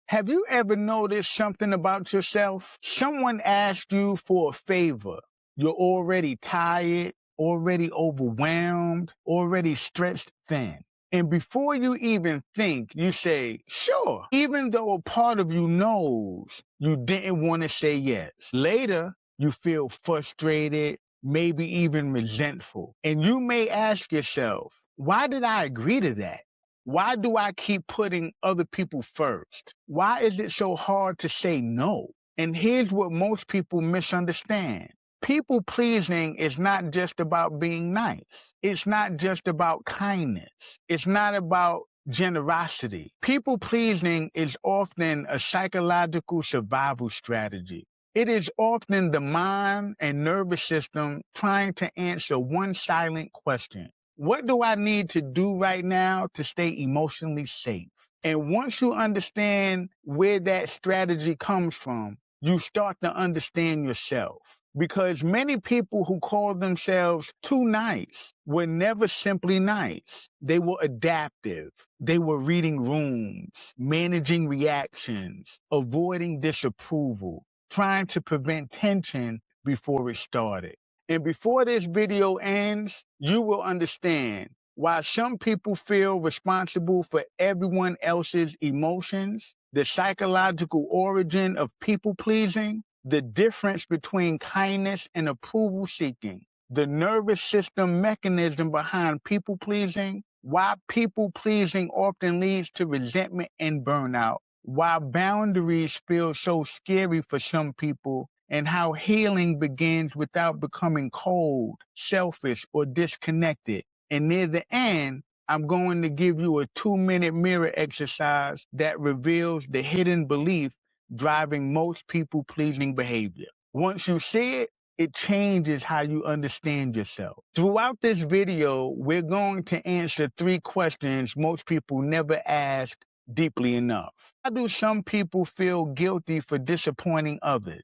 Have you ever noticed something about yourself? Someone asks you for a favor. You're already tired, already overwhelmed, already stretched thin. And before you even think, you say, sure, even though a part of you knows you didn't want to say yes. Later, you feel frustrated, maybe even resentful. And you may ask yourself, why did I agree to that? Why do I keep putting other people first? Why is it so hard to say no? And here's what most people misunderstand. People pleasing is not just about being nice. It's not just about kindness. It's not about generosity. People pleasing is often a psychological survival strategy. It is often the mind and nervous system trying to answer one silent question. What do I need to do right now to stay emotionally safe? And once you understand where that strategy comes from, you start to understand yourself. Because many people who call themselves too nice were never simply nice. They were adaptive. They were reading rooms, managing reactions, avoiding disapproval, trying to prevent tension before it started. And before this video ends, you will understand why some people feel responsible for everyone else's emotions, the psychological origin of people pleasing, the difference between kindness and approval seeking, the nervous system mechanism behind people pleasing, why people pleasing often leads to resentment and burnout, why boundaries feel so scary for some people, and how healing begins without becoming cold, selfish, or disconnected. And near the end, I'm going to give you a 2-minute mirror exercise that reveals the hidden belief driving most people-pleasing behavior. Once you see it, it changes how you understand yourself. Throughout this video, we're going to answer 3 questions most people never ask deeply enough. Why do some people feel guilty for disappointing others,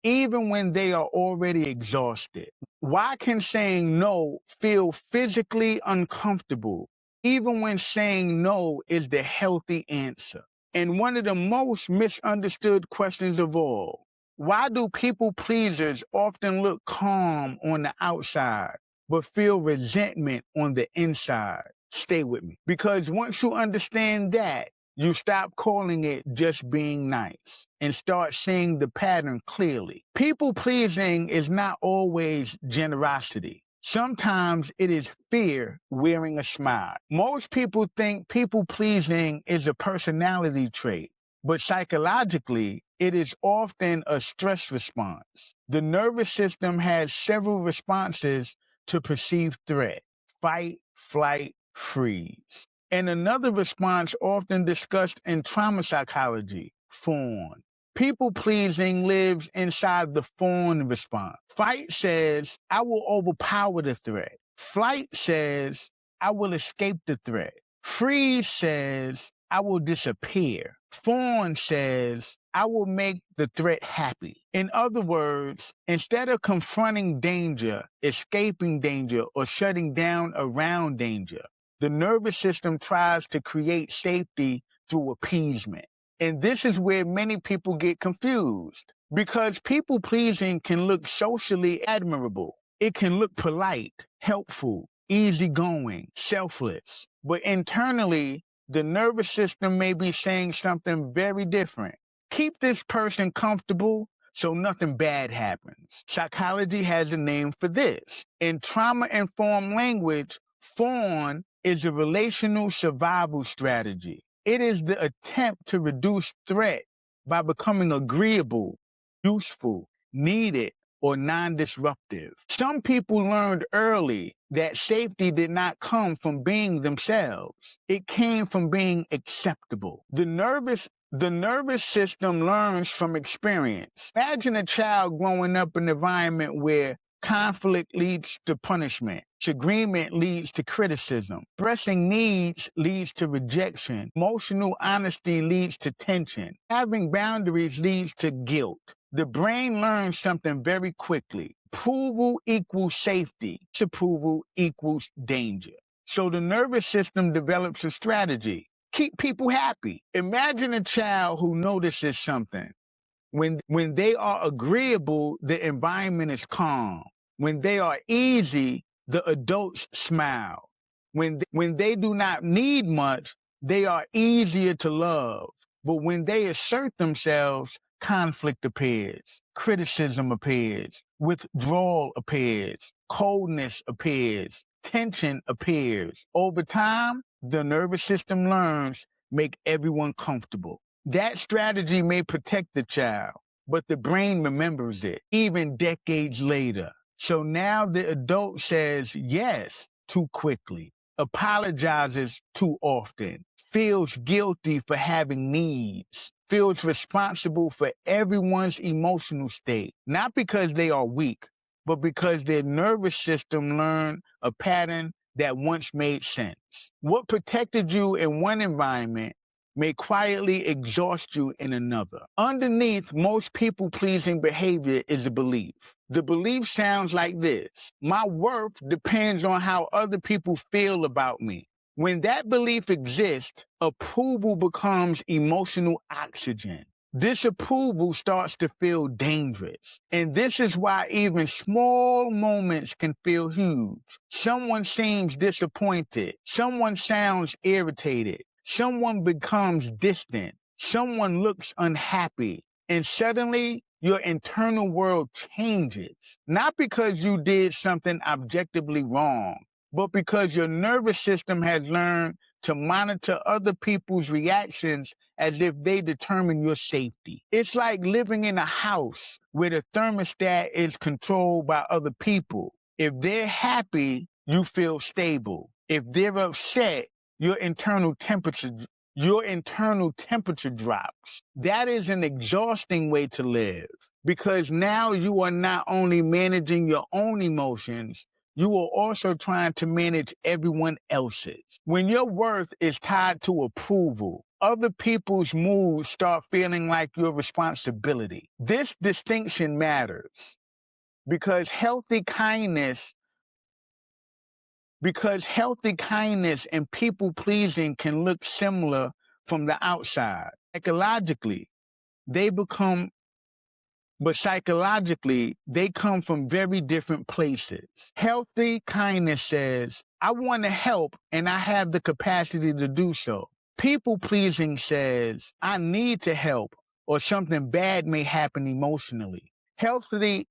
even when they are already exhausted? Why can saying no feel physically uncomfortable, even when saying no is the healthy answer? And one of the most misunderstood questions of all, why do people pleasers often look calm on the outside, but feel resentment on the inside? Stay with me. Because once you understand that, you stop calling it just being nice and start seeing the pattern clearly. People pleasing is not always generosity. Sometimes it is fear wearing a smile. Most people think people pleasing is a personality trait, but psychologically, it is often a stress response. The nervous system has several responses to perceived threat: fight, flight, freeze. And another response often discussed in trauma psychology, fawn. People pleasing lives inside the fawn response. Fight says, I will overpower the threat. Flight says, I will escape the threat. Freeze says, I will disappear. Fawn says, I will make the threat happy. In other words, instead of confronting danger, escaping danger, or shutting down around danger, the nervous system tries to create safety through appeasement. And this is where many people get confused, because people pleasing can look socially admirable. It can look polite, helpful, easygoing, selfless. But internally, the nervous system may be saying something very different. Keep this person comfortable so nothing bad happens. Psychology has a name for this. In trauma-informed language, fawn is a relational survival strategy. It is the attempt to reduce threat by becoming agreeable, useful, needed, or non-disruptive. Some people learned early that safety did not come from being themselves. It came from being acceptable. The nervous system learns from experience. Imagine a child growing up in an environment where conflict leads to punishment. Disagreement leads to criticism. Expressing needs leads to rejection. Emotional honesty leads to tension. Having boundaries leads to guilt. The brain learns something very quickly. Approval equals safety. Disapproval equals danger. So the nervous system develops a strategy. keep people happy. Imagine a child who notices something. When they are agreeable, the environment is calm. When they are easy, the adults smile. When they do not need much, they are easier to love. But when they assert themselves, conflict appears, criticism appears, withdrawal appears, coldness appears, tension appears. Over time, the nervous system learns, make everyone comfortable. That strategy may protect the child, but the brain remembers it, even decades later. So now the adult says yes too quickly, apologizes too often, feels guilty for having needs, feels responsible for everyone's emotional state, not because they are weak, but because their nervous system learned a pattern that once made sense. What protected you in one environment may quietly exhaust you in another. Underneath most people-pleasing behavior is a belief. The belief sounds like this: my worth depends on how other people feel about me. When that belief exists, approval becomes emotional oxygen. Disapproval starts to feel dangerous. And this is why even small moments can feel huge. Someone seems disappointed. Someone sounds irritated. Someone becomes distant. Someone looks unhappy. And suddenly, your internal world changes. Not because you did something objectively wrong, but because your nervous system has learned to monitor other people's reactions as if they determine your safety. It's like living in a house where the thermostat is controlled by other people. If they're happy, you feel stable. If they're upset, your internal temperature drops. That is an exhausting way to live, because now you are not only managing your own emotions, you are also trying to manage everyone else's. When your worth is tied to approval, other people's moods start feeling like your responsibility. This distinction matters because healthy kindness and people pleasing can look similar from the outside. They become psychologically, they come from very different places. Healthy kindness says, I want to help and I have the capacity to do so. People pleasing says, I need to help or something bad may happen emotionally. Healthy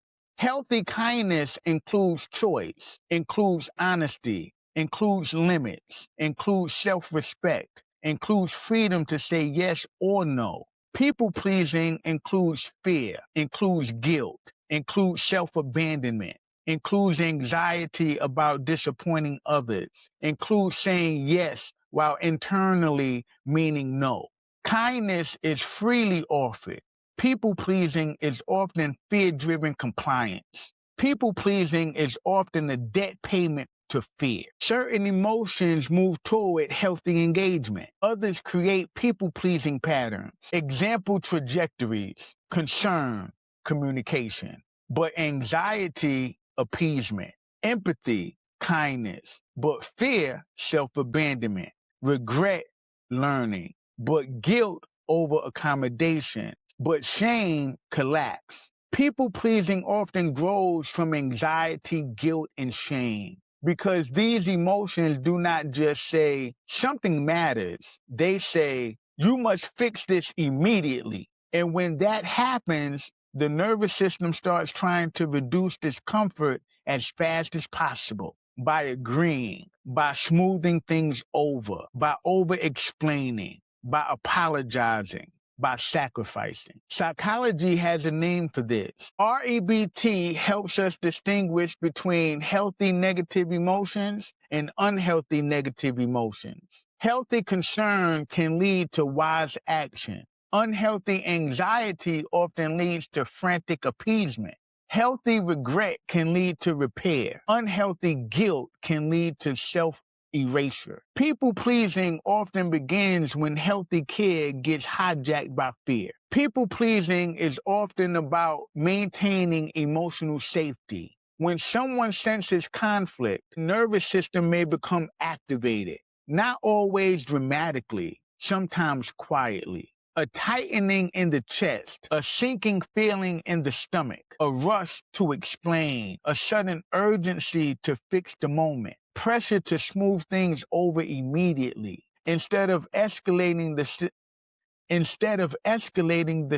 kindness includes choice, includes honesty, includes limits, includes self-respect, includes freedom to say yes or no. People pleasing includes fear, includes guilt, includes self-abandonment, includes anxiety about disappointing others, includes saying yes while internally meaning no. Kindness is freely offered. People pleasing is often fear-driven compliance. People pleasing is often a debt payment to fear. Certain emotions move toward healthy engagement. Others create people-pleasing patterns. Example trajectories: concern, communication. But anxiety, appeasement. Empathy, kindness. But fear, self-abandonment. Regret, learning. But guilt, over accommodation. But shame, collapse. People-pleasing often grows from anxiety, guilt, and shame, because these emotions do not just say something matters. They say, you must fix this immediately. And when that happens, the nervous system starts trying to reduce discomfort as fast as possible by agreeing, by smoothing things over, by over-explaining, by apologizing, by sacrificing. Psychology has a name for this. REBT helps us distinguish between healthy negative emotions and unhealthy negative emotions. Healthy concern can lead to wise action. Unhealthy anxiety often leads to frantic appeasement. Healthy regret can lead to repair. Unhealthy guilt can lead to self-erasure. People-pleasing often begins when healthy care gets hijacked by fear. People-pleasing is often about maintaining emotional safety. When someone senses conflict, the nervous system may become activated, not always dramatically, sometimes quietly. A tightening in the chest, a sinking feeling in the stomach, a rush to explain, a sudden urgency to fix the moment, pressure to smooth things over immediately. Instead of escalating the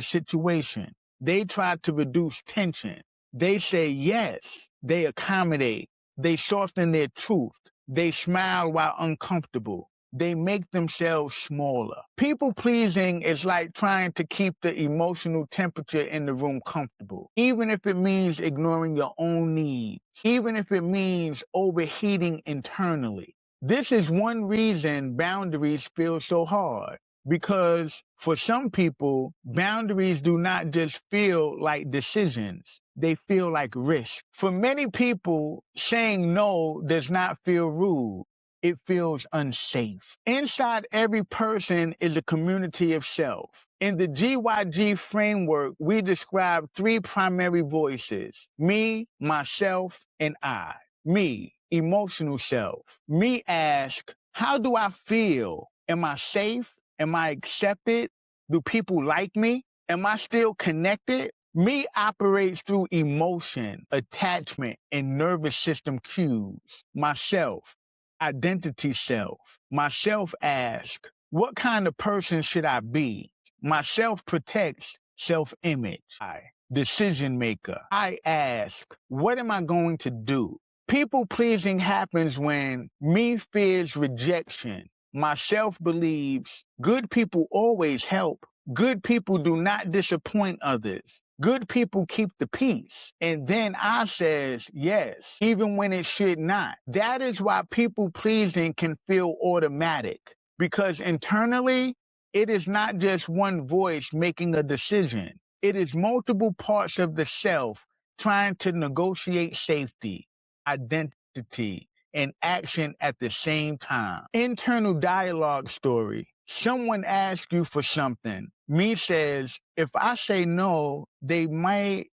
situation, they try to reduce tension. They say yes, they accommodate, they soften their truth, they smile while uncomfortable. They make themselves smaller. People pleasing is like trying to keep the emotional temperature in the room comfortable, even if it means ignoring your own needs, even if it means overheating internally. This is one reason boundaries feel so hard. Because for some people, boundaries do not just feel like decisions, they feel like risk. For many people, saying no does not feel rude. It feels unsafe. Inside every person is a community of self. In the GYG framework, we describe three primary voices: me, myself, and I. Me, emotional self. Me ask, how do I feel? Am I safe? Am I accepted? Do people like me? Am I still connected? Me operates through emotion, attachment, and nervous system cues. Myself, identity self. Myself asks, what kind of person should I be? Myself protects self-image. I, decision maker. I ask, what am I going to do? People pleasing happens when me fears rejection. Myself believes good people always help. Good people do not disappoint others. Good people keep the peace. And then I says yes, even when it should not. That is why people pleasing can feel automatic. Because internally, it is not just one voice making a decision. It is multiple parts of the self trying to negotiate safety, identity, and action at the same time. Internal dialogue story. Someone asks you for something. Me says, if I say no, they might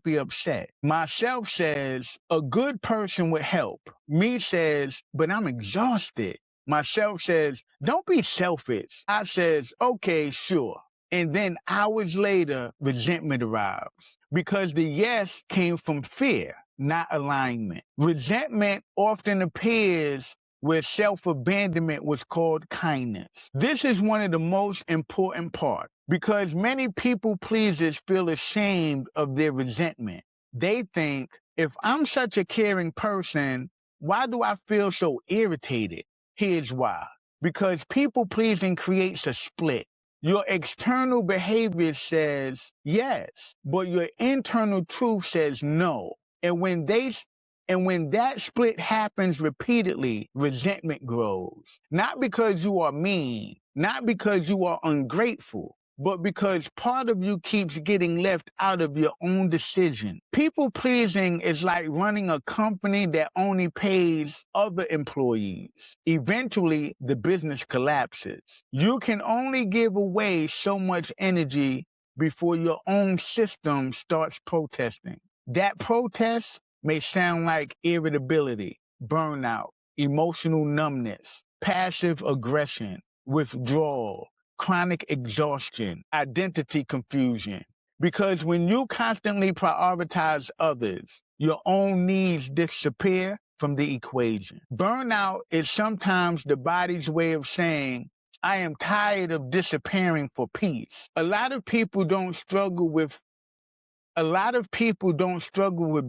be upset. Myself says, a good person would help. Me says, but I'm exhausted. Myself says, don't be selfish. I says, okay, sure. And then hours later, resentment arrives because the yes came from fear, not alignment. Resentment often appears where self-abandonment was called kindness. This is one of the most important parts because many people pleasers feel ashamed of their resentment. They think, if I'm such a caring person, why do I feel so irritated? Here's why. Because people pleasing creates a split. Your external behavior says yes, but your internal truth says no. And when that split happens repeatedly, resentment grows. Not because you are mean, not because you are ungrateful, but because part of you keeps getting left out of your own decision. People pleasing is like running a company that only pays other employees. Eventually, the business collapses. You can only give away so much energy before your own system starts protesting. That protest may sound like irritability, burnout, emotional numbness, passive aggression, withdrawal, chronic exhaustion, identity confusion. Because when you constantly prioritize others, your own needs disappear from the equation. Burnout is sometimes the body's way of saying, I am tired of disappearing for peace. A lot of people don't struggle with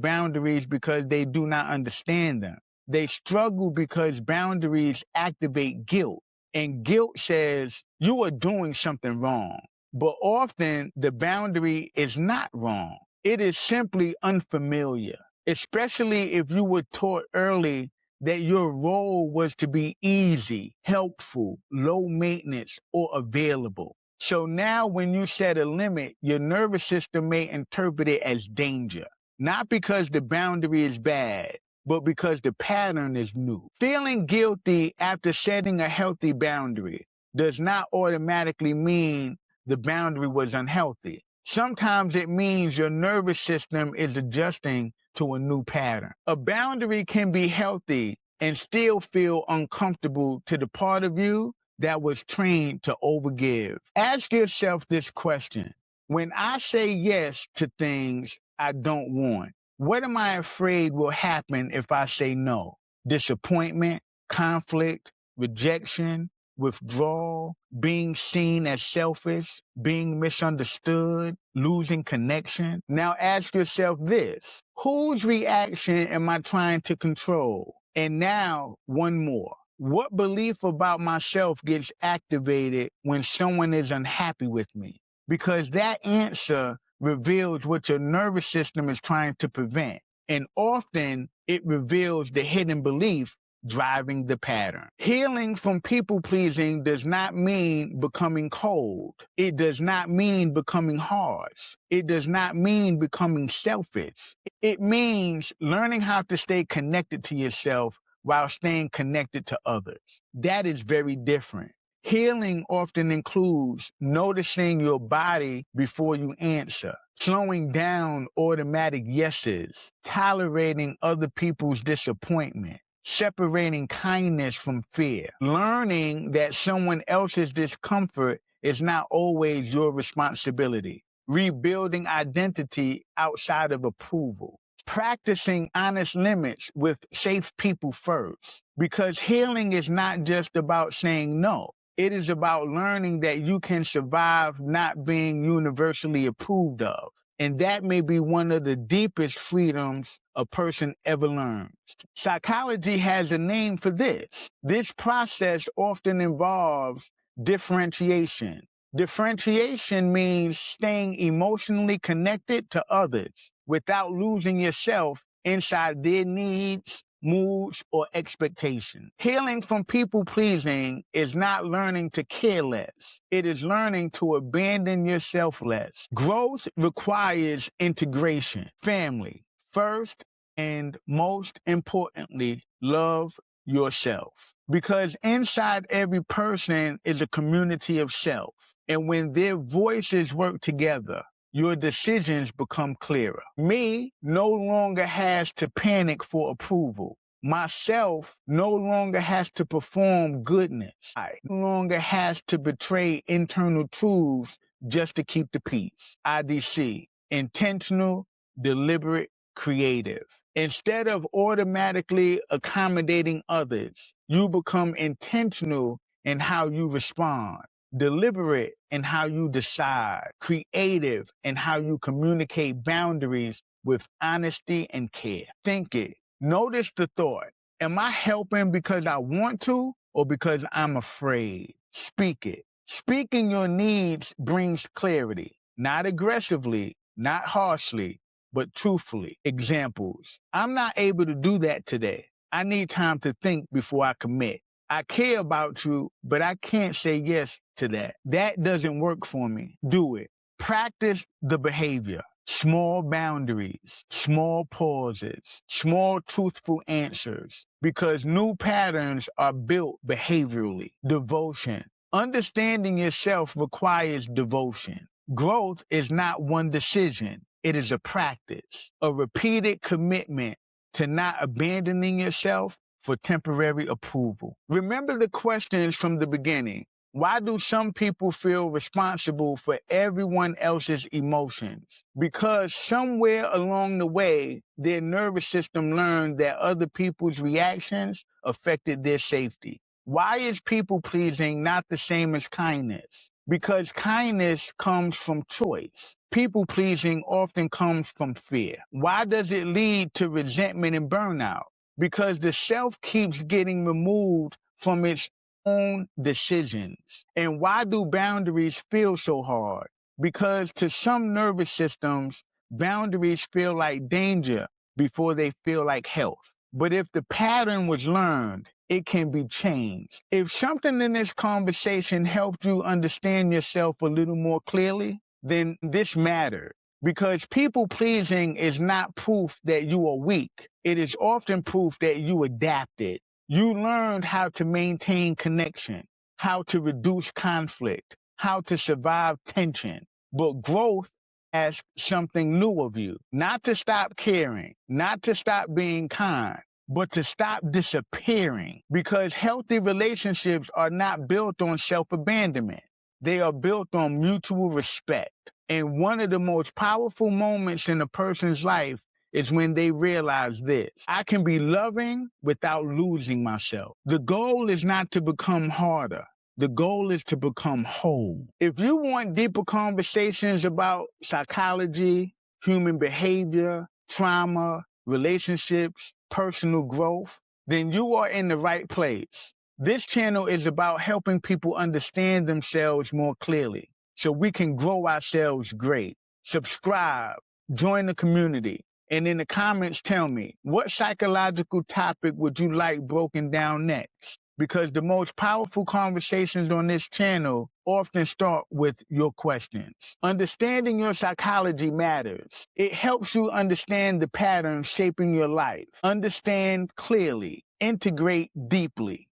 boundaries because they do not understand them. They struggle because boundaries activate guilt. And guilt says you are doing something wrong. But often the boundary is not wrong. It is simply unfamiliar, especially if you were taught early that your role was to be easy, helpful, low maintenance, or available. So now when you set a limit, your nervous system may interpret it as danger, not because the boundary is bad, but because the pattern is new. Feeling guilty after setting a healthy boundary does not automatically mean the boundary was unhealthy. Sometimes it means your nervous system is adjusting to a new pattern. A boundary can be healthy and still feel uncomfortable to the part of you that was trained to overgive. Ask yourself this question. When I say yes to things I don't want, what am I afraid will happen if I say no? Disappointment, conflict, rejection, withdrawal, being seen as selfish, being misunderstood, losing connection. Now ask yourself this. Whose reaction am I trying to control? And now one more. What belief about myself gets activated when someone is unhappy with me? Because that answer reveals what your nervous system is trying to prevent. And often it reveals the hidden belief driving the pattern. Healing from people pleasing does not mean becoming cold. It does not mean becoming harsh. It does not mean becoming selfish. It means learning how to stay connected to yourself while staying connected to others. That is very different. Healing often includes noticing your body before you answer, slowing down automatic yeses, tolerating other people's disappointment, separating kindness from fear, learning that someone else's discomfort is not always your responsibility, rebuilding identity outside of approval, practicing honest limits with safe people first. Because healing is not just about saying no. It is about learning that you can survive not being universally approved of. And that may be one of the deepest freedoms a person ever learns. Psychology has a name for this. This process often involves differentiation. Differentiation means staying emotionally connected to others without losing yourself inside their needs, moods, or expectations. Healing from people pleasing is not learning to care less. It is learning to abandon yourself less. Growth requires integration. Family, first and most importantly, love yourself. Because inside every person is a community of self. And when their voices work together, your decisions become clearer. Me no longer has to panic for approval. Myself no longer has to perform goodness. I no longer has to betray internal truths just to keep the peace. IDC, intentional, deliberate, creative. Instead of automatically accommodating others, you become intentional in how you respond, deliberate in how you decide, creative in how you communicate boundaries with honesty and care. Think it. Notice the thought. Am I helping because I want to or because I'm afraid? Speak it. Speaking your needs brings clarity, not aggressively, not harshly, but truthfully. Examples. I'm not able to do that today. I need time to think before I commit. I care about you, but I can't say yes to that. That doesn't work for me. Do it. Practice the behavior. Small boundaries, small pauses, small truthful answers, because new patterns are built behaviorally. Devotion. Understanding yourself requires devotion. Growth is not one decision. It is a practice, a repeated commitment to not abandoning yourself for temporary approval. Remember the questions from the beginning. Why do some people feel responsible for everyone else's emotions? Because somewhere along the way, their nervous system learned that other people's reactions affected their safety. Why is people pleasing not the same as kindness? Because kindness comes from choice. People pleasing often comes from fear. Why does it lead to resentment and burnout? Because the self keeps getting removed from its own decisions. And why do boundaries feel so hard? Because to some nervous systems, boundaries feel like danger before they feel like health. But if the pattern was learned, it can be changed. If something in this conversation helped you understand yourself a little more clearly, then this mattered. Because people pleasing is not proof that you are weak. It is often proof that you adapted. You learned how to maintain connection, how to reduce conflict, how to survive tension. But growth asks something new of you. Not to stop caring, not to stop being kind, but to stop disappearing, because healthy relationships are not built on self-abandonment. They are built on mutual respect. And one of the most powerful moments in a person's life is when they realize this: I can be loving without losing myself. The goal is not to become harder. The goal is to become whole. If you want deeper conversations about psychology, human behavior, trauma, relationships, personal growth, then you are in the right place. This channel is about helping people understand themselves more clearly so we can grow ourselves great. Subscribe, join the community, and in the comments tell me, what psychological topic would you like broken down next? Because the most powerful conversations on this channel often start with your questions. Understanding your psychology matters. It helps you understand the patterns shaping your life. Understand clearly, integrate deeply,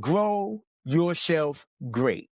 grow yourself great.